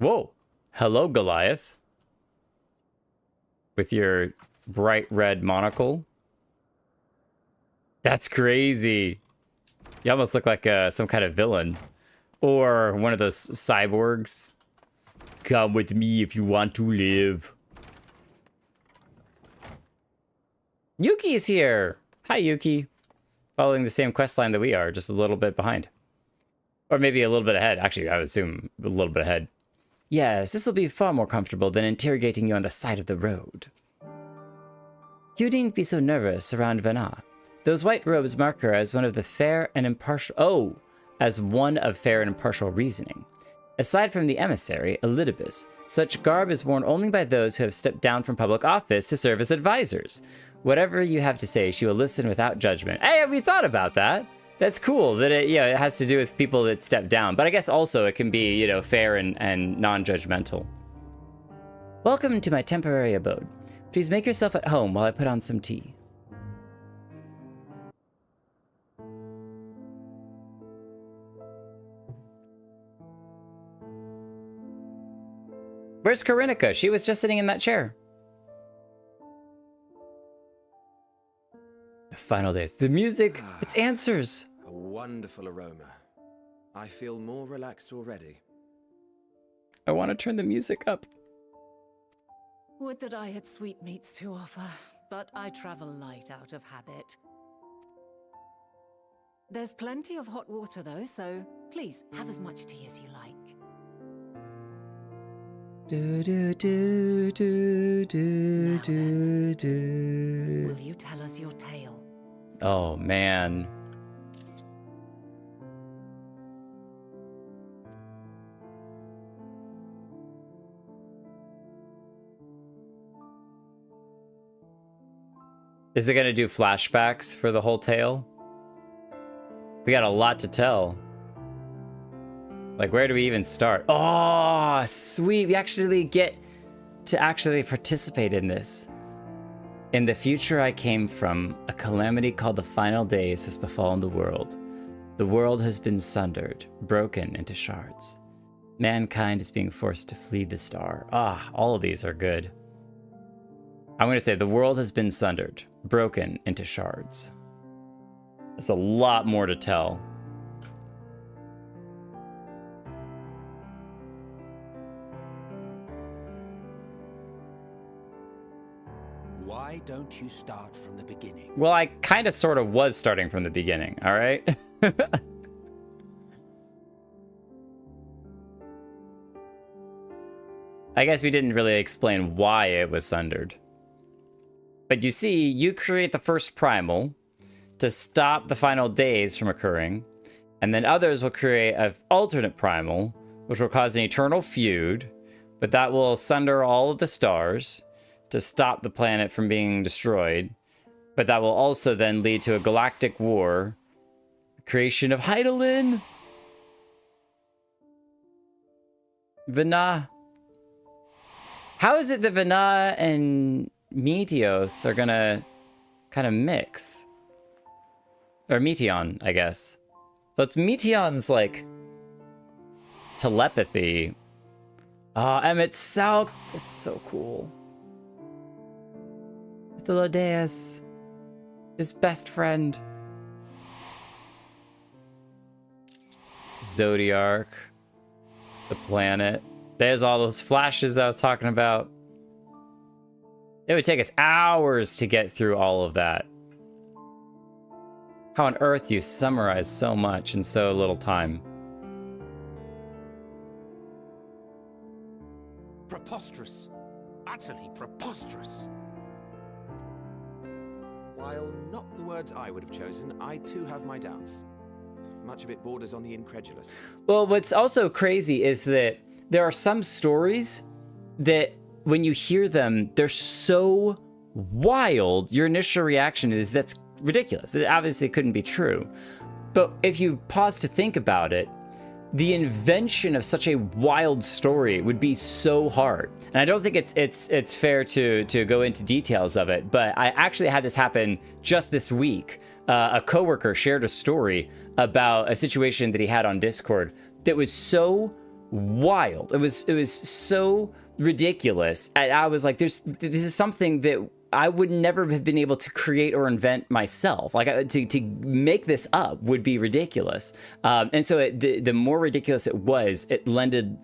Whoa. Hello, Goliath. With your bright red monocle. That's crazy. You almost look like some kind of villain. Or one of those cyborgs. Come with me if you want to live. Yuki is here. Hi, Yuki. Following the same quest line that we are, just a little bit behind. Or maybe a little bit ahead. Actually, I would assume a little bit ahead. Yes, this will be far more comfortable than interrogating you on the side of the road. You needn't be so nervous around Venat. Those white robes mark her as one of the fair and impartial... Oh! As one of fair and impartial reasoning. Aside from the emissary, Elidibus, such garb is worn only by those who have stepped down from public office to serve as advisors. Whatever you have to say, she will listen without judgment. Hey, we thought about that. That's cool that it has to do with people that step down. But I guess also it can be, fair and non-judgmental. Welcome to my temporary abode. Please make yourself at home while I put on some tea. Where's Karinika? She was just sitting in that chair. The final days. The music, it's answers. A wonderful aroma. I feel more relaxed already. I want to turn the music up. Would that I had sweetmeats to offer, but I travel light out of habit. There's plenty of hot water though, so please have as much tea as you like. Do, do, do, do, do, do, do. Will you tell us your tale? Oh, man. Is it going to do flashbacks for the whole tale? We got a lot to tell. Like, where do we even start? Oh, sweet. We actually get to actually participate in this. In the future I came from, a calamity called the final days has befallen the world. The world has been sundered, broken into shards. Mankind is being forced to flee the star. All of these are good. I'm going to say the world has been sundered, broken into shards. There's a lot more to tell. Why don't you start from the beginning? Well, I kind of sort of was starting from the beginning, all right? I guess we didn't really explain why it was sundered. But you see, you create the first primal to stop the final days from occurring, and then others will create an alternate primal, which will cause an eternal feud, but that will sunder all of the stars to stop the planet from being destroyed, but that will also then lead to a galactic war, creation of Hydaelyn. Venat. How is it that Venat and Meteos are gonna kind of mix? Or Meteon, I guess. But Meteon's like telepathy. Oh, Emmett South. It's so cool. Philadeus, his best friend. Zodiarch, the planet. There's all those flashes I was talking about. It would take us hours to get through all of that. How on earth do you summarize so much in so little time? Preposterous. Utterly preposterous. While not the words I would have chosen, I too have my doubts. Much of it borders on the incredulous. Well, what's also crazy is that there are some stories that when you hear them, they're so wild, your initial reaction is, that's ridiculous. It obviously couldn't be true. But if you pause to think about it, the invention of such a wild story would be so hard. And I don't think it's fair to go into details of it, but I actually had this happen just this week. A coworker shared a story about a situation that he had on Discord that was so wild. It was so ridiculous. And I was like, this is something that I would never have been able to create or invent myself. Like to make this up would be ridiculous. And so the more ridiculous it was, it lended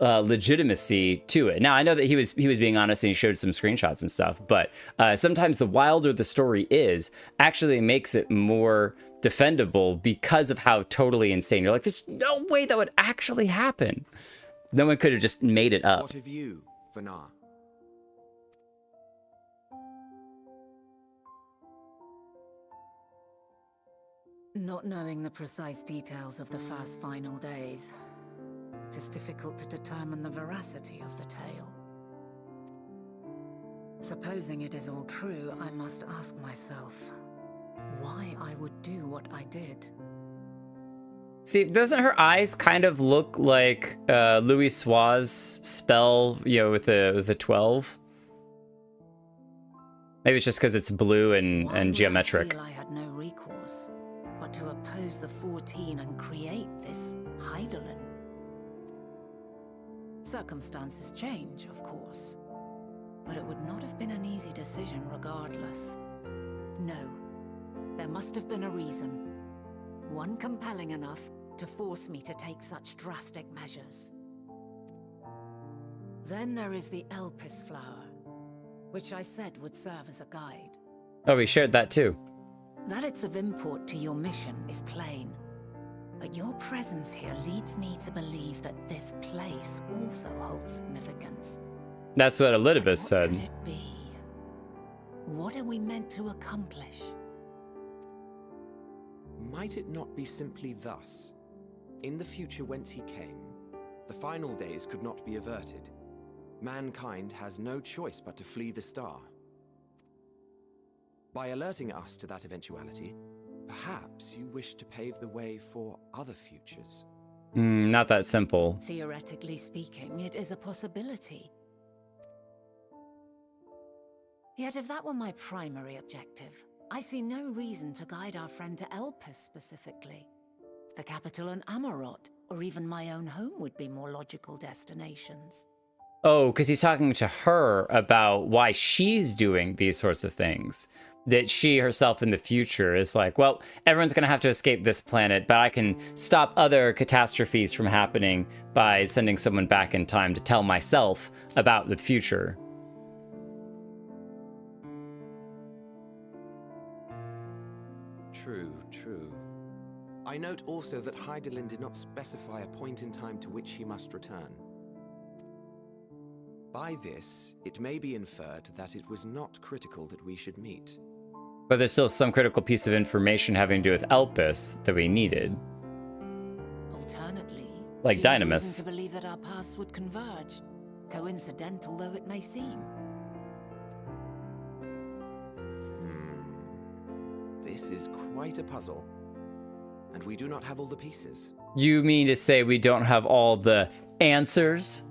legitimacy to it. Now I know that he was being honest and he showed some screenshots and stuff, but sometimes the wilder the story is, actually makes it more defendable because of how totally insane. You're like, there's no way that would actually happen. No one could have just made it up. What of you, Venat? Not knowing the precise details of the first final days, it is difficult to determine the veracity of the tale. Supposing it is all true, I must ask myself why I would do what I did. See, doesn't her eyes kind of look like Louis Sua's spell, with the 12? Maybe it's just because it's blue and geometric. I feel I had no recourse but to oppose the 14 and create this Hydaelyn. Circumstances change, of course, but it would not have been an easy decision regardless. No, there must have been a reason. One compelling enough to force me to take such drastic measures. Then there is the Elpis flower, which I said would serve as a guide. Oh, we shared that too. That it's of import to your mission is plain. But your presence here leads me to believe that this place also holds significance. That's what Elidibus said. What could it be? What are we meant to accomplish? Might it not be simply thus? In the future whence he came, the final days could not be averted. Mankind has no choice but to flee the star. By alerting us to that eventuality, perhaps you wish to pave the way for other futures. Not that simple. Theoretically speaking, it is a possibility. Yet if that were my primary objective, I see no reason to guide our friend to Elpis specifically. The capital and Amarot, or even my own home would be more logical destinations. Oh, because he's talking to her about why she's doing these sorts of things. That she herself in the future is like, well, everyone's going to have to escape this planet, but I can stop other catastrophes from happening by sending someone back in time to tell myself about the future. True, true. I note also that Hydaelyn did not specify a point in time to which he must return. By this, it may be inferred that it was not critical that we should meet. But there's still some critical piece of information having to do with Elpis that we needed. Alternately, like she had Dynamis. reason to believe that our paths would converge, coincidental though it may seem. This is quite a puzzle, and we do not have all the pieces. You mean to say we don't have all the answers?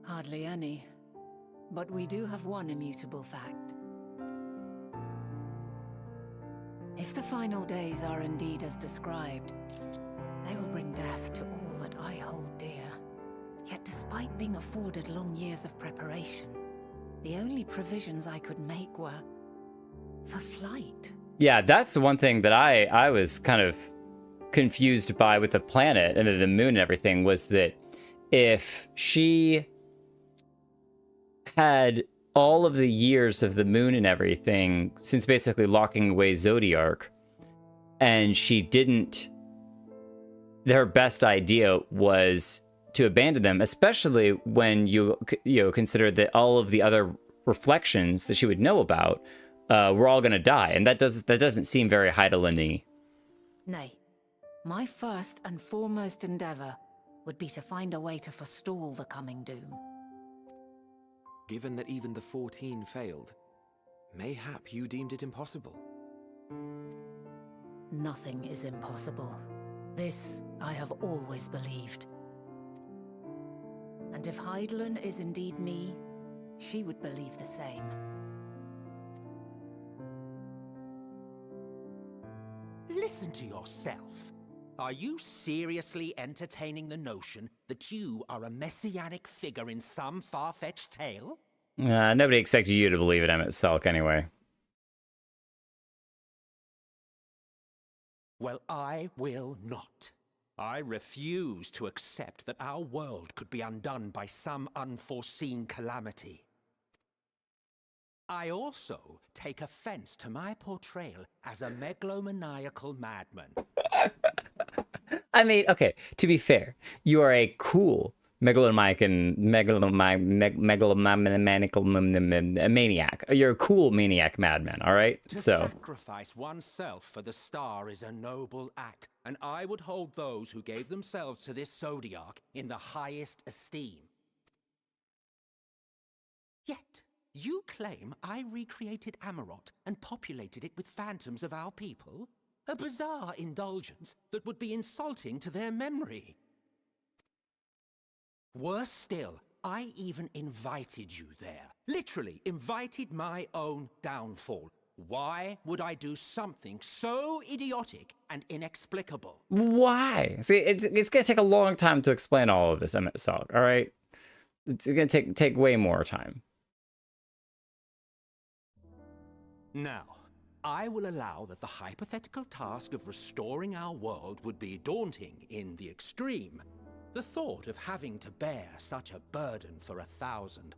Hardly any. But we do have one immutable fact. If the final days are indeed as described, they will bring death to all that I hold dear. Yet despite being afforded long years of preparation, the only provisions I could make were for flight. Yeah, that's the one thing that I was kind of confused by with the planet and the moon and everything, was that if she had all of the years of the moon and everything since basically locking away Zodiark, and she didn't, her best idea was to abandon them, especially when you consider that all of the other reflections that she would know about were all going to die, and that doesn't seem very Hydaelyn-y. Nay, my first and foremost endeavor would be to find a way to forestall the coming doom. Given that even the 14 failed, mayhap you deemed it impossible. Nothing is impossible. This I have always believed. And if Hydaelyn is indeed me, she would believe the same. Listen to yourself. Are you seriously entertaining the notion that you are a messianic figure in some far-fetched tale? Nobody expected you to believe it, Emmett Selk, anyway. Well, I will not. I refuse to accept that our world could be undone by some unforeseen calamity. I also take offense to my portrayal as a megalomaniacal madman. I mean, okay, to be fair, you are a cool megalomaniacal maniac. You're a cool maniac madman, all right? To So sacrifice oneself for the star is a noble act, and I would hold those who gave themselves to this zodiac in the highest esteem. Yet, you claim I recreated Amarot and populated it with phantoms of our people? A bizarre indulgence that would be insulting to their memory. Worse still, I even invited you there. Literally invited my own downfall. Why would I do something so idiotic and inexplicable? why? See, it's gonna take a long time to explain all of this, Emmett Selk, all right? It's gonna take way more time. Now, I will allow that the hypothetical task of restoring our world would be daunting in the extreme. The thought of having to bear such a burden for 1,000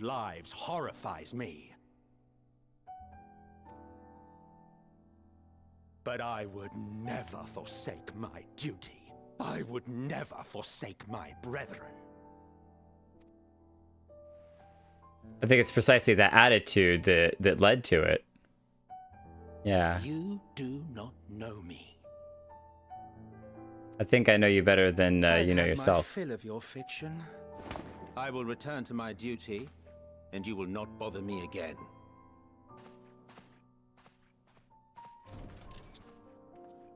lives horrifies me. But I would never forsake my duty. I would never forsake my brethren. I think it's precisely that attitude that led to it. Yeah. You do not know me. I think I know you better than you know I've had yourself. my fill of your fiction. I will return to my duty, and you will not bother me again.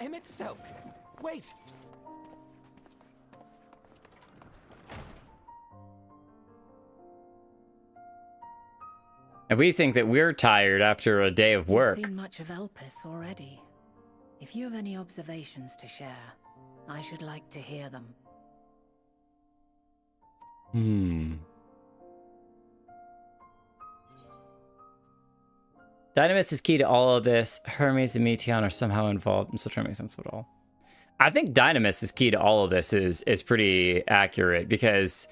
Emmett Selk, wait! And we think that we're tired after a day of work. You've seen much of Elpis already. If you have any observations to share, I should like to hear them. Dynamis is key to all of this. Hermes and Meteon are somehow involved. I'm still trying to make sense of it all. I think Dynamis is key to all of this is pretty accurate because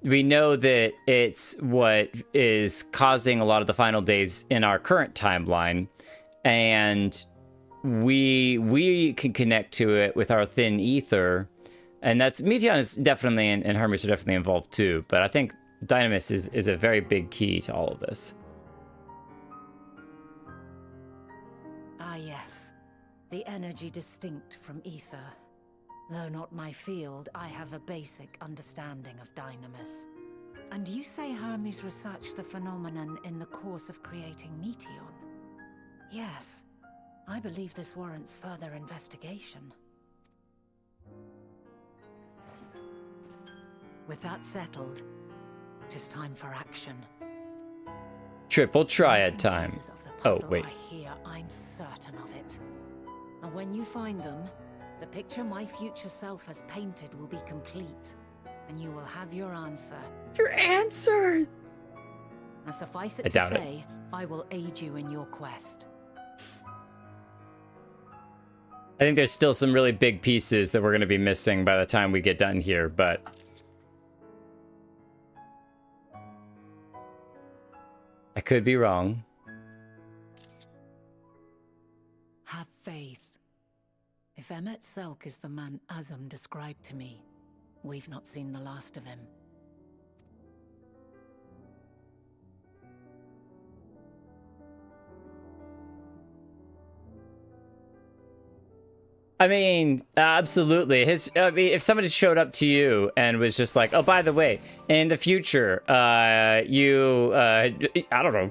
we know that it's what is causing a lot of the final days in our current timeline, and we can connect to it with our thin ether, and that's Meteon is definitely and Hermes are definitely involved too. But I think Dynamis is a very big key to all of this. Ah yes, the energy distinct from ether. Though not my field, I have a basic understanding of Dynamis. And you say Hermes researched the phenomenon in the course of creating Meteon? Yes, I believe this warrants further investigation. With that settled, it is time for action. Triple triad Missing time. pieces of the Oh, puzzle wait. are here, I'm certain of it. And when you find them, the picture my future self has painted will be complete, and you will have your answer. Your answer! Now suffice I it to doubt it. say, I will aid you in your quest. I think there's still some really big pieces that we're going to be missing by the time we get done here, but I could be wrong. Have faith. If Emmett Selk is the man Azum described to me, we've not seen the last of him. I mean, absolutely. I mean, if somebody showed up to you and was just like, "Oh, by the way, in the future, I don't know,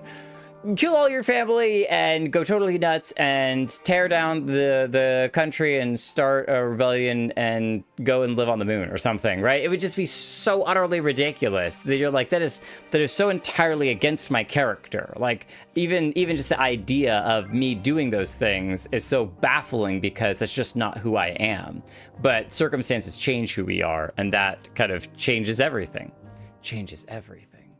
kill all your family and go totally nuts and tear down the country and start a rebellion and go and live on the moon or something, right? It would just be so utterly ridiculous that you're like, that is so entirely against my character. Like, even just the idea of me doing those things is so baffling because that's just not who I am. But circumstances change who we are, and that kind of changes everything. Changes everything.